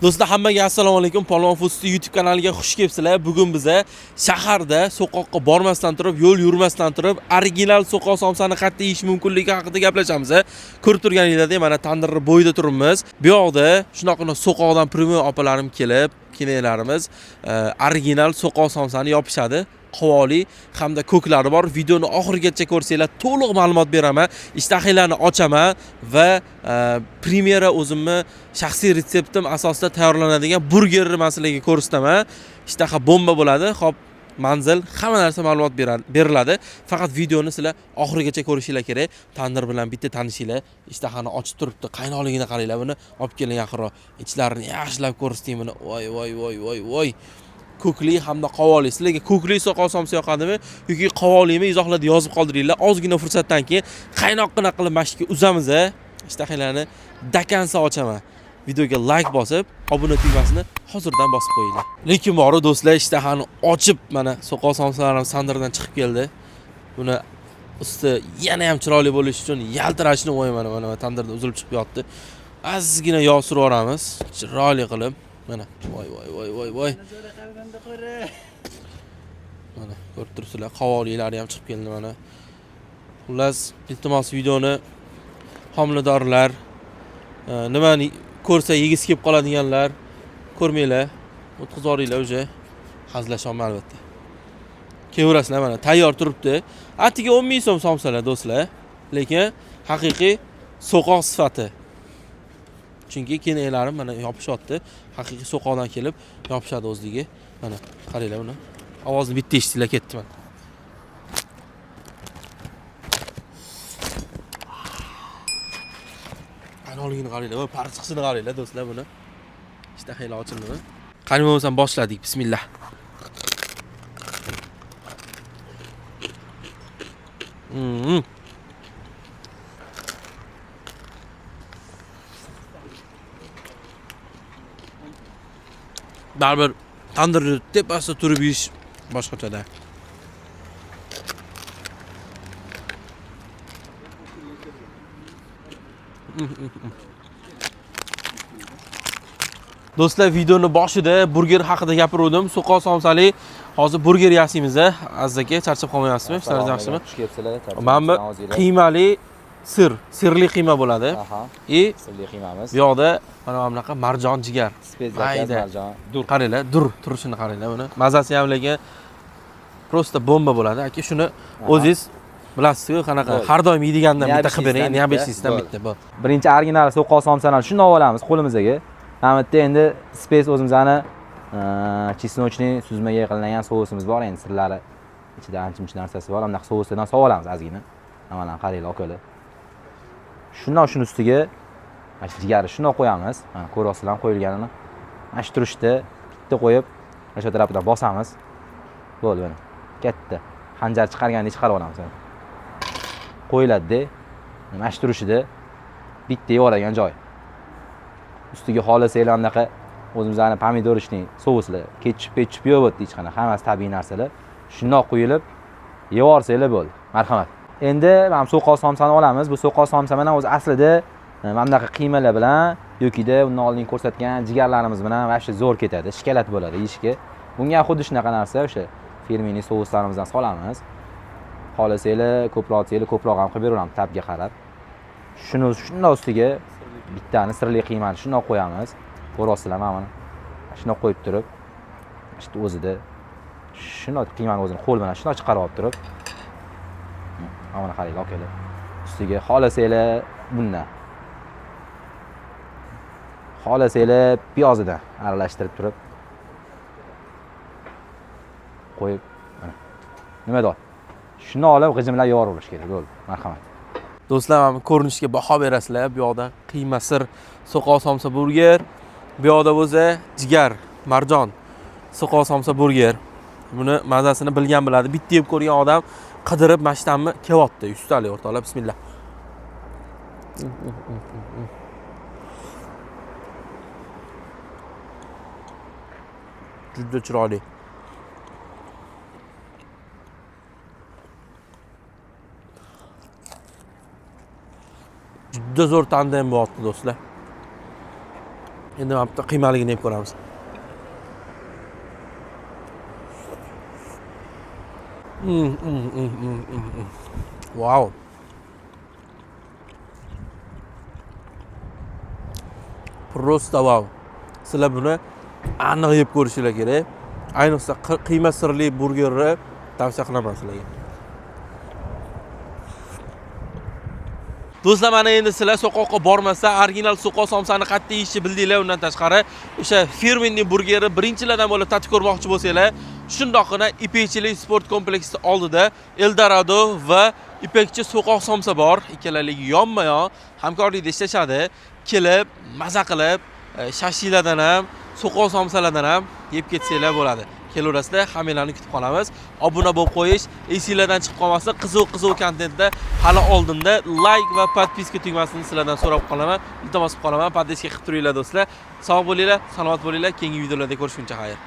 Do'stlar, hammaga assalomu alaykum. Polvon Fusti YouTube kanaliga xush kelibsizlar. Bugun biz shaharda so'qoqqa bormasdan turib, yo'l yurmasdan turib, original so'qoq somsani qattiq yeyish mumkinligi haqida gaplashamiz. Ko'rib turganingizdek, mana tandirni bo'yida turibmiz. Bu yoqda shunaqana so'qoqdan primo opalarim kelib, kelinlarimiz original so'qoq somsani yopishadi. Qovoli hamda ko'klari bor. Videoni oxirigacha ko'rsanglar to'liq ma'lumot beraman. Ishtahalarni ochaman va premyera o'zimni shaxsiy retseptim asosida tayyorlanadigan burger masalasiga ko'rsataman. Ishtaha bomba bo'ladi. Xo'p, manzil, hamma narsa ma'lumot beriladi. Faqat videoni sizlar oxirigacha ko'rishinglar kerak. Tandir bilan bitta tanishinglar. Ishtahani ochib turibdi. Qaynoqligini qaranglar buni. Olib keling yaqinroq. Ichlarini yaxshilab ko'rsating buni. Voy. Ko'kli hamda qovoli. Sizlarga ko'kli so'qoq somsa yoqadimi yoki qovolimi izohlarda yozib qoldiringlar. Ozgina fursatdan keyin qaynoqqina qilib mashqga uzamiz. Ishtahalarni dakansa ochaman. Videoga like bosib, obuna tugmasini hozirdan bosib qo'yinglar. Lekin bori do'stlar, ishtahani ochib mana so'qoq somsalarim sandirdan chiqib keldi. Buni usti yana ham chiroyli bo'lish uchun yaltirashni o'yman mana tandirda uzilib chiqib yotdi. Ozgina yog' surib olamiz, chiroyli qilib. Mana voy. Mana ko'rib turibsizlar, qovolilari ham chiqib keldi mana. Xullas, iltimos videoni homiladorlar, nimani ko'rsa yegisi kelib qoladiganlar ko'rmanglar, o'tkazinglar o'sha hazillashaman albatta. Keverasizlar mana tayyor turibdi. Atiga 10 ming so'm somsalar do'stlar, lekin haqiqiy so'qoq sifati. Chunki kelinlarim mana yopishyapti. Haqiqiy so'qoqdan kelib yopishadi o'zligi. Mana qaranglar buni. Ovozni bitta eshitdinglar, ketdi mana. Qaynoqligini qaranglar, va parchiqchini qaranglar do'stlar buni. Ishtahalar ochildimi? Qani bo'lmasam boshladik. Bismillah. Baribir tandirni tepasida turib yeyish boshqacha-da. Do'stlar, videoni boshida burger haqida gapirdim. So'qoq somsali hozir burger yasaymiz. Aziz aka, charchab qolmayapsizmi? Ishlaringiz yaxshimi? Xush kelibsizlar. Mana bu qiymali sirli qiyma bo'ladi. Sirli qiymamiz. Bu yoqda mana bunaqa marjon jigar. Spesial marjon. Qaranglar, turishini qaranglar buni. Mazasi ham lekin prosta bomba bo'ladi. Aka, shuni o'zingiz bilasiz-ku, qanaqa har doim yeydigandan bitta qilib bering, neobechisdan bitta bu. Birinchi original so'qoq somsani shunday olamiz qo'limizga. Mana bitta endi space o'zimizning chesnochniy suzmaga qilingan sousimiz bor, endi sirlari ichida ancha-muncha narsasi bor. Bunaqa sousdan solib olamiz ozgina. Mana qaranglar akalar. Shuni ustiga mana shu jigari shuni qo'yamiz. Mana ko'ryapsizlar qo'yilganini. Mana shu turishda bitta qo'yib, o'sha tarafidan bosamiz. Bo'ldi mana. Katta xanjar chiqargandek chiqarib olamiz. Qo'yiladi-da. Mana shu turishida bitta yevorgan joy. Ustiga xolasanglar anaqa o'zimizning pomidorishni souslar, ketchup yo'q hech qanaqa, hammasi tabiiy narsalar. Shundoq qo'yilib yevorsanglar bo'ldi. Marhamat. Endi mana so'qoq somsani olamiz. Bu so'qoq somsa mana o'zi aslida mana bunaqa qiymalar bilan yokida undan oldin ko'rsatgan jigarlarimiz bilan vashta zo'r ketadi, shikalat bo'ladi yeyishga. Bunga xuddi shunaqa narsa, o'sha firminiy souslarimizdan solamiz. Xolasanglar, ko'proq ham qilib beraveramiz tabga qarab. Shuni shunday ustiga bittani sirli qiymani shunday qo'yamiz. Ko'ryapsizlar mana. Shunday qo'yib turib, işte o'zida shunday qiymani o'zini qo'l bilan shunday chiqarib olib turib, mana qaranglar akalar. Ustiga xolasanglar bundan. Xolasanglar piyozidan aralashtirib turib qo'yib mana. Nima deyapti? Shuni olib g'ijimlab yoraverish kerak bo'ldi. Marhamat. Do'stlar, mana ko'rinishga baho berasizlar. Bu yoqda qiyma sir so'qoq somsa burger, bu yoqda bo'lsa jigar, marjon so'qoq somsa burger. Buni mazasini bilgan biladi. Bitta yeb ko'rgan odam qidirib mashtamni kelyapti. Ustalik o'rtoqlar, bismillah. Juda chiroyli. Juda zo'r tandem bo'lyapti do'stlar. Endi mana bitta qiymaligini yeb ko'ramiz. Wow. Просто wow. Sizlar buni aniq yeb ko'rishinglar kerak. Ayniqsa qiyma sirli burgerni tavsiya qilaman sizlarga. Do'stlar, mana endi sizlar so'qoqqa bormasa, original so'qoq somsani qattiq yeyishni bildinglar. Undan tashqari, o'sha firmenniy burgeri birinchilardan bo'lib tatib ko'rmoqchi bo'lsanglar, shundoqqina Ipekchilik sport kompleksi oldida Eldorado va Ipekchi so'qoq somsa bor. Ikkalaligi yonma-yon hamkorlikda ishlashadi. Kelib, maza qilib, shashliklardan ham, so'qoq somsalardan ham yeb ketsanglar bo'ladi. Kelaverasizlar, hammalarni kutib qolamiz. Obuna bo'lib qo'yish, esingizlardan chiqib qolmasin. Qiziq kontentda hali oldinda like va podpiska tugmasini sizlardan so'rab qolaman. Iltimos qilib qolaman. Podpiska qilib turinglar do'stlar. Sog' bo'linglar, salomat bo'linglar. Keyingi videolarda ko'rishguncha xayr.